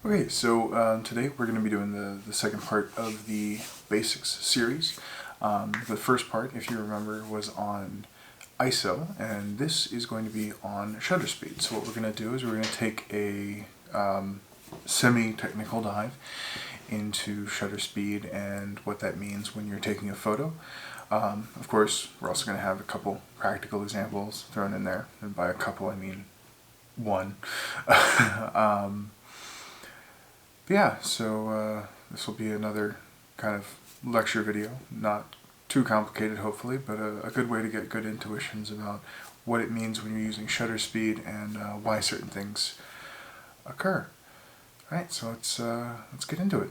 Okay, so today we're going to be doing the second part of the basics series. The first part, if you remember, was on ISO, and this is going to be on shutter speed. So what we're going to do is we're going to take a semi-technical dive into shutter speed and what that means when you're taking a photo. Of course, we're also going to have a couple practical examples thrown in there, and by a couple I mean one. Yeah, so this will be another kind of lecture video, not too complicated hopefully, but a good way to get good intuitions about what it means when you're using shutter speed and why certain things occur. Alright, so let's get into it.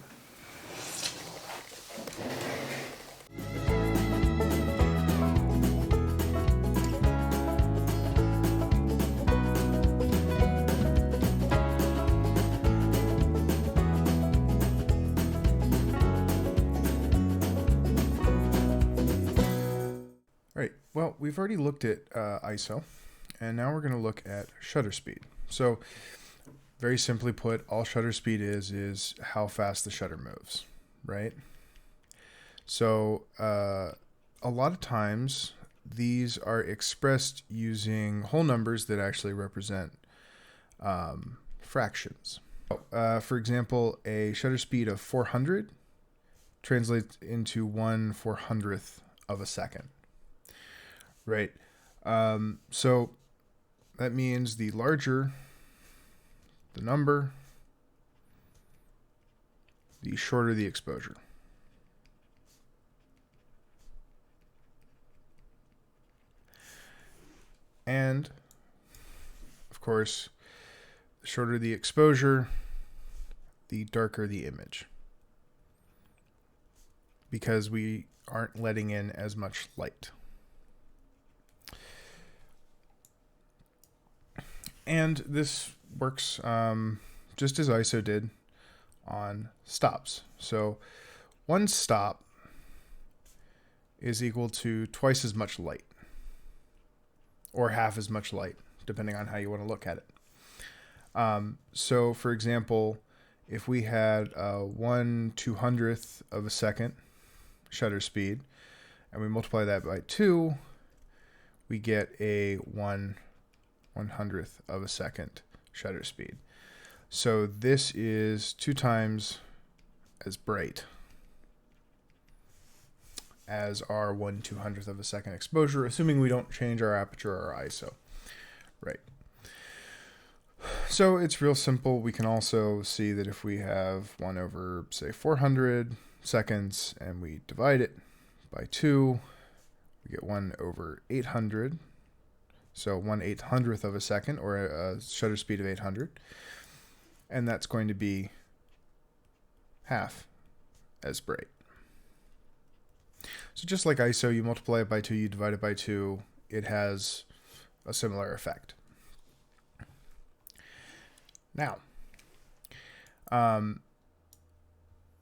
Right, well, we've already looked at ISO, and now we're going to look at shutter speed. So, very simply put, all shutter speed is how fast the shutter moves, right? So, a lot of times, these are expressed using whole numbers that actually represent fractions. For example, a shutter speed of 400 translates into 1/400th of a second. Right. So that means the larger the number, the shorter the exposure. And, of course, the shorter the exposure, the darker the image. Because we aren't letting in as much light. And this works just as ISO did on stops. So one stop is equal to twice as much light, or half as much light, depending on how you want to look at it. So for example, if we had a 1/200th of a second shutter speed, and we multiply that by 2, we get a 1/100th of a second shutter speed. So this is 2 times as bright as our 1/200th of a second exposure, assuming we don't change our aperture or ISO. Right. So it's real simple. We can also see that if we have 1 over, say, 400 seconds, and we divide it by 2, we get 1 over 800. So 1/800th of a second, or a shutter speed of 800. And that's going to be half as bright. So just like ISO, you multiply it by 2, you divide it by 2, it has a similar effect. Now,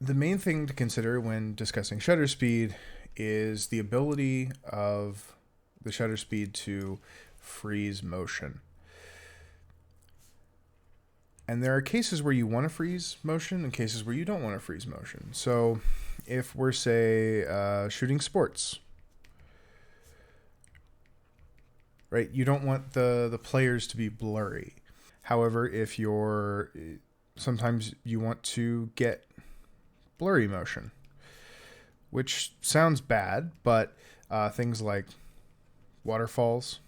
the main thing to consider when discussing shutter speed is the ability of the shutter speed to freeze motion. And there are cases where you want to freeze motion and cases where you don't want to freeze motion. So if we're, say, shooting sports, right, you don't want the players to be blurry. However, if you're, sometimes you want to get blurry motion, which sounds bad, but things like waterfalls,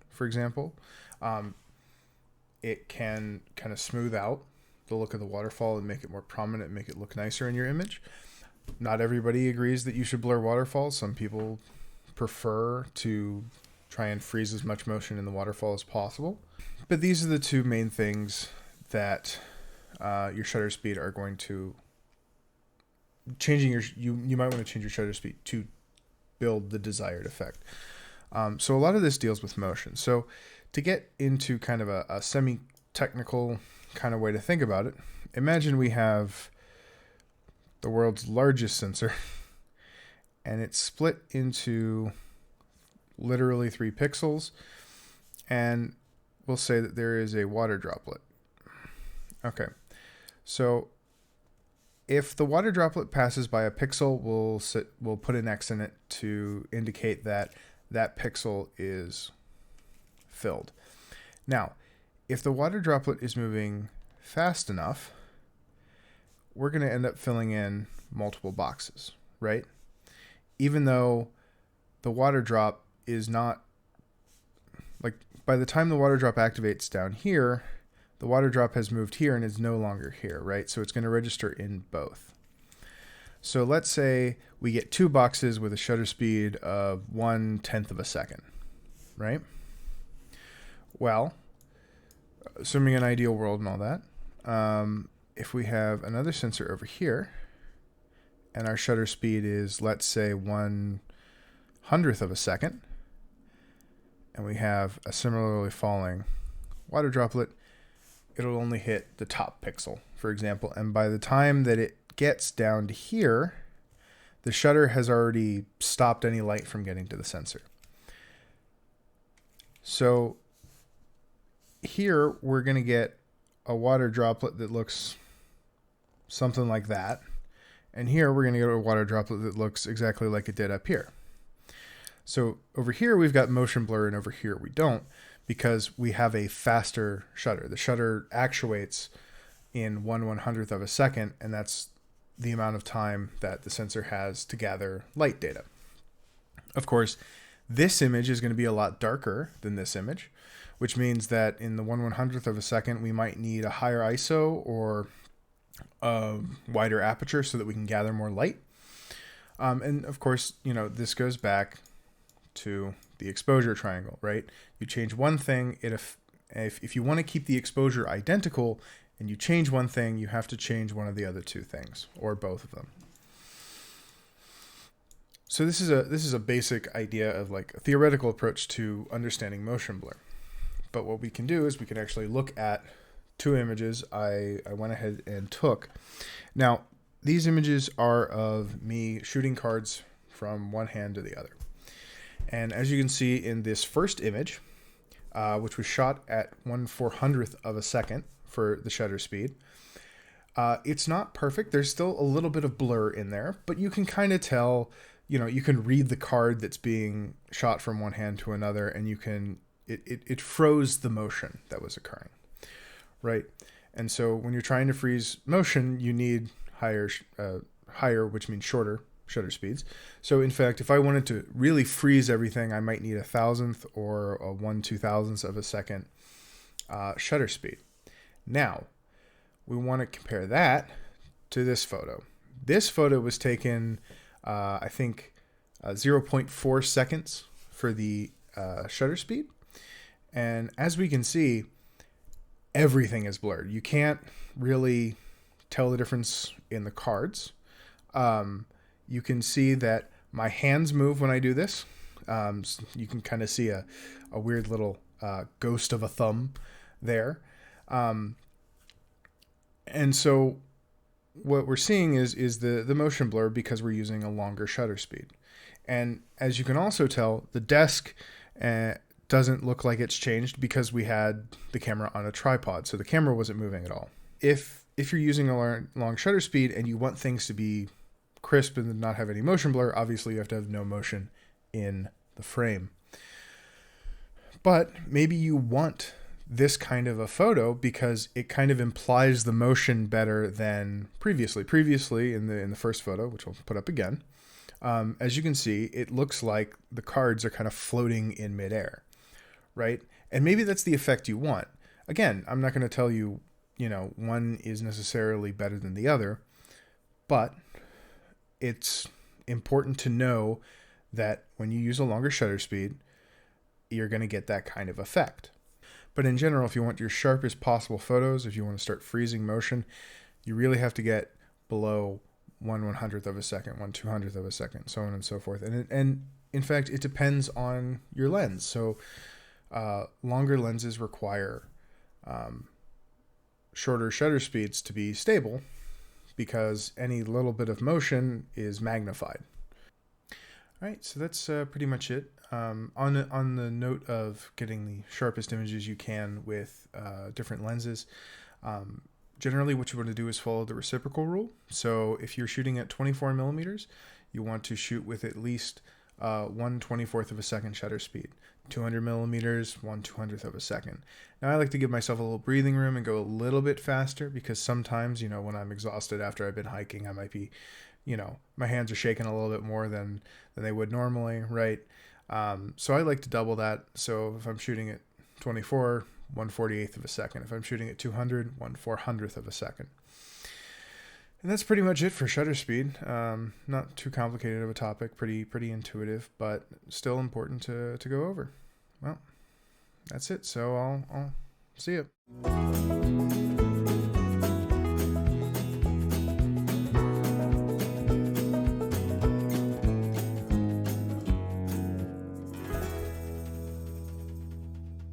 for example, it can kind of smooth out the look of the waterfall and make it more prominent, make it look nicer in your image. Not everybody agrees that you should blur waterfalls. Some people prefer to try and freeze as much motion in the waterfall as possible. But these are the two main things that your shutter speed are going to changing your you might want to change your shutter speed to build the desired effect. So a lot of this deals with motion. So to get into kind of a semi-technical kind of way to think about it, imagine we have the world's largest sensor, and it's split into literally 3 pixels, and we'll say that there is a water droplet. Okay, So if the water droplet passes by a pixel, we'll put an X in it to indicate that that pixel is filled. Now, if the water droplet is moving fast enough, we're going to end up filling in multiple boxes, right? Even though the water drop is not, like, by the time the water drop activates down here, the water drop has moved here and is no longer here, right? So it's going to register in both. So let's say we get 2 boxes with a shutter speed of 1/10 of a second, right? Well, assuming an ideal world and all that, if we have another sensor over here and our shutter speed is, let's say, 1/100th of a second, and we have a similarly falling water droplet, it'll only hit the top pixel, for example. And by the time that it gets down to here, the shutter has already stopped any light from getting to the sensor. So here we're going to get a water droplet that looks something like that. And here we're going to get a water droplet that looks exactly like it did up here. So over here we've got motion blur and over here we don't, because we have a faster shutter. The shutter actuates in 1/100th of a second, and that's the amount of time that the sensor has to gather light data. Of course, this image is going to be a lot darker than this image, which means that in the 1/100th of a second, we might need a higher ISO or a wider aperture so that we can gather more light. And of course, you know, this goes back to the exposure triangle, right? You change one thing, if you want to keep the exposure identical and you change one thing, you have to change one of the other 2 things, or both of them. So this is a basic idea of like a theoretical approach to understanding motion blur. But what we can do is we can actually look at 2 images I went ahead and took. Now, these images are of me shooting cards from one hand to the other. And as you can see in this first image, which was shot at 1/400th of a second for the shutter speed, it's not perfect. There's still a little bit of blur in there, but you can kind of tell, you know, you can read the card that's being shot from one hand to another, and you can, it froze the motion that was occurring, right? And so when you're trying to freeze motion, you need higher, which means shorter shutter speeds. So in fact, if I wanted to really freeze everything, I might need 1,000th or a 1/2000th of a second shutter speed. Now, we want to compare that to this photo. This photo was taken, I think, 0.4 seconds for the shutter speed. And as we can see, everything is blurred. You can't really tell the difference in the cards. You can see that my hands move when I do this. You can kind of see a weird little ghost of a thumb there. And so what we're seeing is the motion blur because we're using a longer shutter speed. And as you can also tell, the desk doesn't look like it's changed because we had the camera on a tripod. So the camera wasn't moving at all. If you're using a long shutter speed and you want things to be crisp and not have any motion blur, obviously you have to have no motion in the frame. But maybe you want this kind of a photo because it kind of implies the motion better than previously. Previously in the first photo, which we'll put up again, as you can see, it looks like the cards are kind of floating in midair, right? And maybe that's the effect you want. Again, I'm not going to tell you, you know, one is necessarily better than the other, but it's important to know that when you use a longer shutter speed, you're going to get that kind of effect. But in general, if you want your sharpest possible photos, if you want to start freezing motion, you really have to get below 1/100th of a second, 1/200th of a second, so on and so forth. And in fact, it depends on your lens. So longer lenses require shorter shutter speeds to be stable because any little bit of motion is magnified. All right, so that's pretty much it. On the note of getting the sharpest images you can with different lenses, Generally, what you want to do is follow the reciprocal rule. So if you're shooting at 24 millimeters, you want to shoot with at least 1/24th of a second shutter speed. 200 millimeters, 1/200th of a second. Now I like to give myself a little breathing room and go a little bit faster, because sometimes, when I'm exhausted after I've been hiking, I might be, my hands are shaking a little bit more than they would normally, right? So I like to double that. So if I'm shooting at 24, 1/48th of a second. If I'm shooting at 200, 1/400th of a second. And that's pretty much it for shutter speed. Not too complicated of a topic, pretty intuitive, but still important to go over. Well, that's it. So I'll see you.